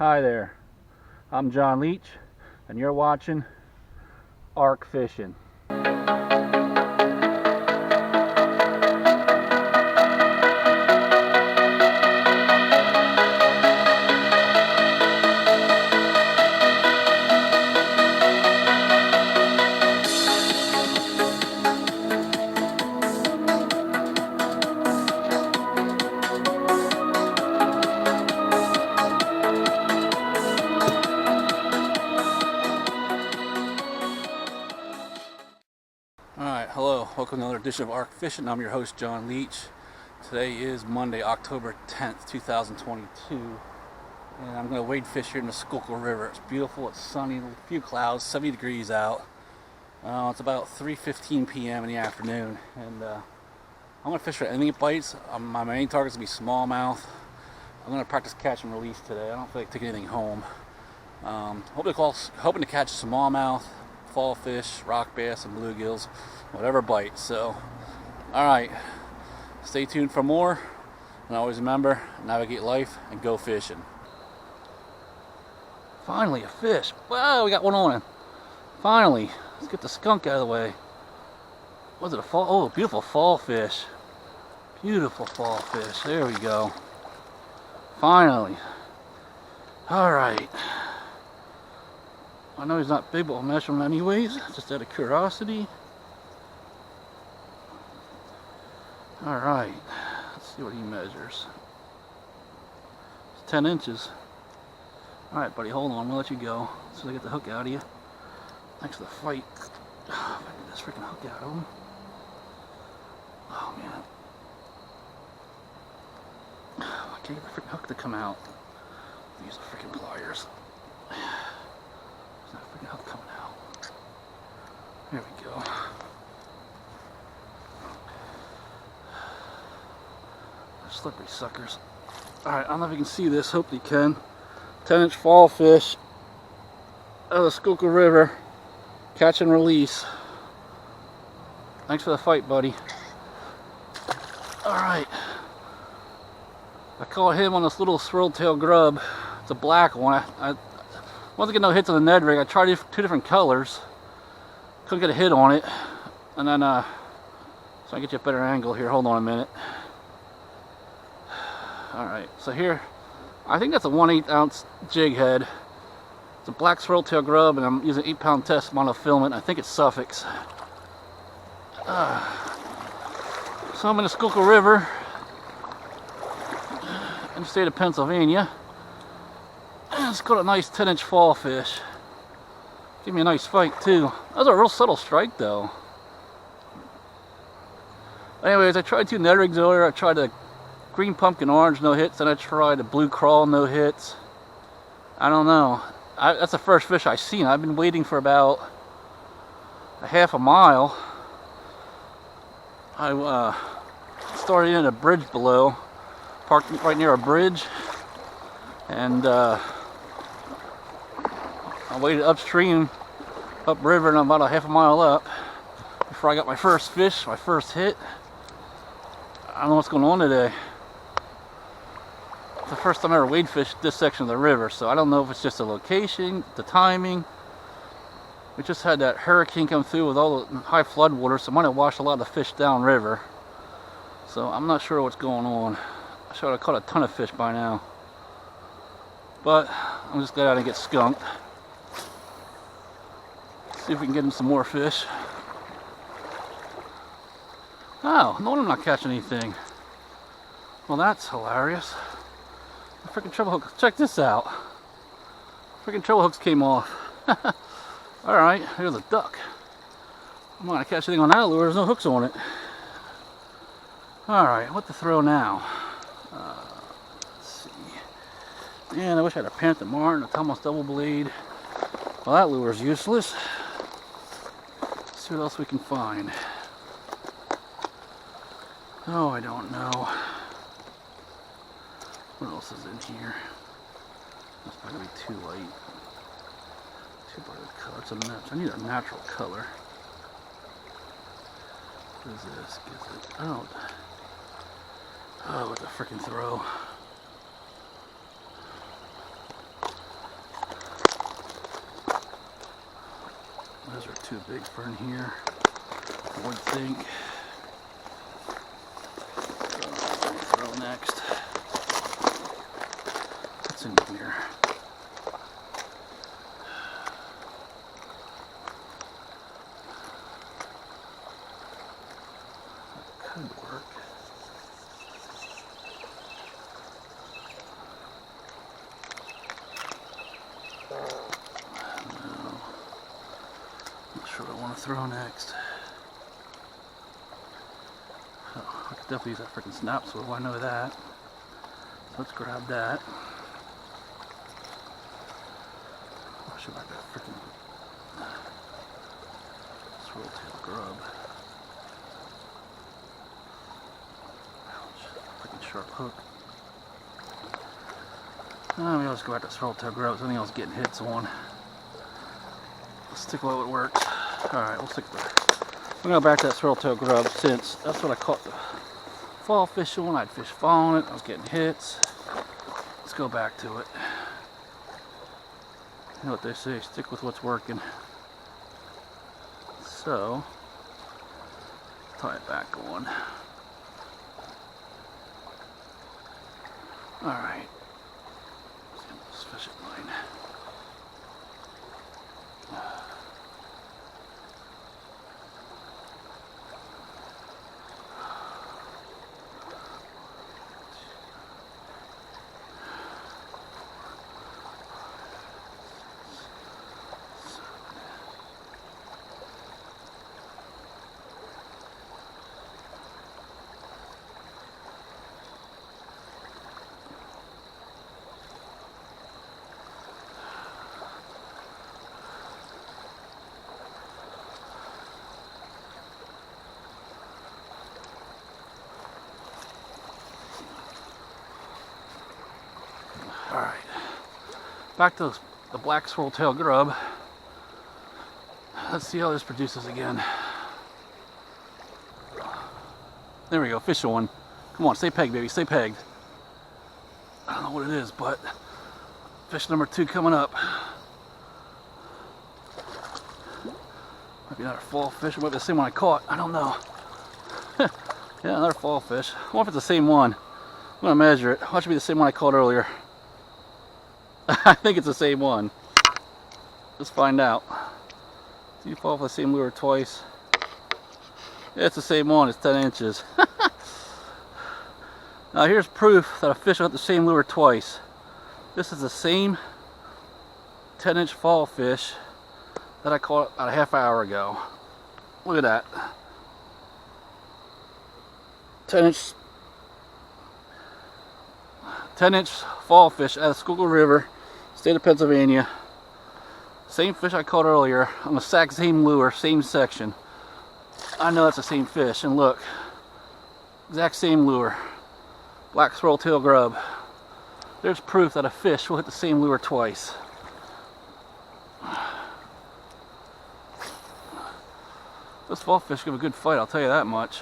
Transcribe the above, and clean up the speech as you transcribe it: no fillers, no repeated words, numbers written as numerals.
Hi there, I'm John Leach, and you're watching Arc Fishing. Alright, hello, welcome to another edition of Arc Fishing. I'm your host, John Leach. Today is Monday, October 10th, 2022, and I'm going to wade fish here in the Schuylkill River. It's beautiful, it's sunny, a few clouds, 70 degrees out. It's about 3:15 p.m. in the afternoon, and I'm going to fish for anything that bites. My main target is going to be smallmouth. I'm going to practice catch and release today. I don't feel like taking anything home. Hoping to catch smallmouth, fall fish, rock bass, and bluegills, whatever bites. So, alright, stay tuned for more, and always remember, navigate life and go fishing. Finally, a fish. Wow, we got one on it. Finally, let's get the skunk out of the way. Was it a fall? Oh, beautiful fall fish. Beautiful fall fish. There we go. Finally. Alright. I know he's not big, but I'll measure him anyways, just out of curiosity. Alright, let's see what he measures. It's 10 inches. Alright, buddy, hold on, I'm gonna let you go so I get the hook out of you. Thanks for the fight. If I get this freaking hook out of him. Oh, man. I can't get the freaking hook to come out. Use the freaking pliers. There's no freaking hook coming out. There we go. They're slippery suckers. Alright, I don't know if you can see this. Hope you can. 10-inch fall fish out of the Schuylkill River. Catch and release. Thanks for the fight, buddy. Alright. I caught him on this little swirl-tail grub. It's a black one. I wasn't getting no hits on the Ned rig. I tried two different colors. Couldn't get a hit on it. And then, so I get you a better angle here. Hold on a minute. Alright, so here, I think that's a 1/8 ounce jig head. It's a black swirl-tail grub, and I'm using 8-pound test monofilament. I think it's Suffolk. So I'm in the Schuylkill River in the state of Pennsylvania. And it's got a nice 10-inch fall fish. Give me a nice fight too. That was a real subtle strike though. Anyways, I tried two Ned rigs earlier. I tried the green pumpkin orange, no hits, and I tried the blue crawl, no hits. I don't know. That's the first fish I've seen. I've been waiting for about a half a mile. I started in a bridge below, parked right near a bridge, and I waited upstream, upriver, and I'm about a half a mile up before I got my first fish, my first hit. I don't know what's going on today. It's the first time I ever wade fished this section of the river, so I don't know if it's just the location, the timing. We just had that hurricane come through with all the high flood water, so it might have washed a lot of the fish down river. So I'm not sure what's going on. I should have caught a ton of fish by now. But I'm just glad I didn't get skunked. See if we can get him some more fish. Oh, no, I'm not catching anything. Well, that's hilarious. The freaking treble hook. Check this out. Freaking treble hooks came off. Alright, here's a duck. I'm not gonna catch anything on that lure, there's no hooks on it. Alright, what to throw now? Let's see. Man, I wish I had a Panther Martin, a Thomas double blade. Well, that lure is useless. Let's see what else we can find. Oh, I don't know. What else is in here? That's probably gonna be too light. Too bright of color. It's a match. I need a natural color. What is this? Gives it. Oh, what the freaking throw. too big for in here, I would think. Throw next. What's in here? That could work. What I want to throw next. Oh, I could definitely use that freaking snap swivel, I know that. So let's grab that. I should like that freaking swirl-tail grub. Ouch, freaking sharp hook. Maybe I'll just go back to swirl-tail grub, something else getting hits on. Let's stick with what works. Alright, we'll stick with that. I'm going to go back to that swirl-tail grub since that's what I caught the fall fish on. I'd fish fall on it. I was getting hits. Let's go back to it. You know what they say, stick with what's working. So, tie it back on. Alright. Let's fish it line. Alright, back to the black swirl-tail grub. Let's see how this produces again. There we go, fish on. Come on, stay pegged, baby, stay pegged. I don't know what it is, but fish number 2 coming up. Might be another fall fish, or might be the same one I caught, I don't know. Yeah, another fall fish. I wonder if it's the same one. I'm gonna measure it. Watch it be the same one I caught earlier. I think it's the same one. Let's find out. Do you fall off the same lure twice? Yeah, it's the same one. It's 10 inches. Now here's proof that a fish got the same lure twice. This is the same 10-inch fall fish that I caught about a half hour ago. Look at that. 10-inch fall fish out of Schuylkill River, state of Pennsylvania. Same fish I caught earlier on the exact same lure, same section. I know that's the same fish, and look, exact same lure, black swirl-tail grub. There's proof that a fish will hit the same lure twice. This fall fish give a good fight, I'll tell you that much.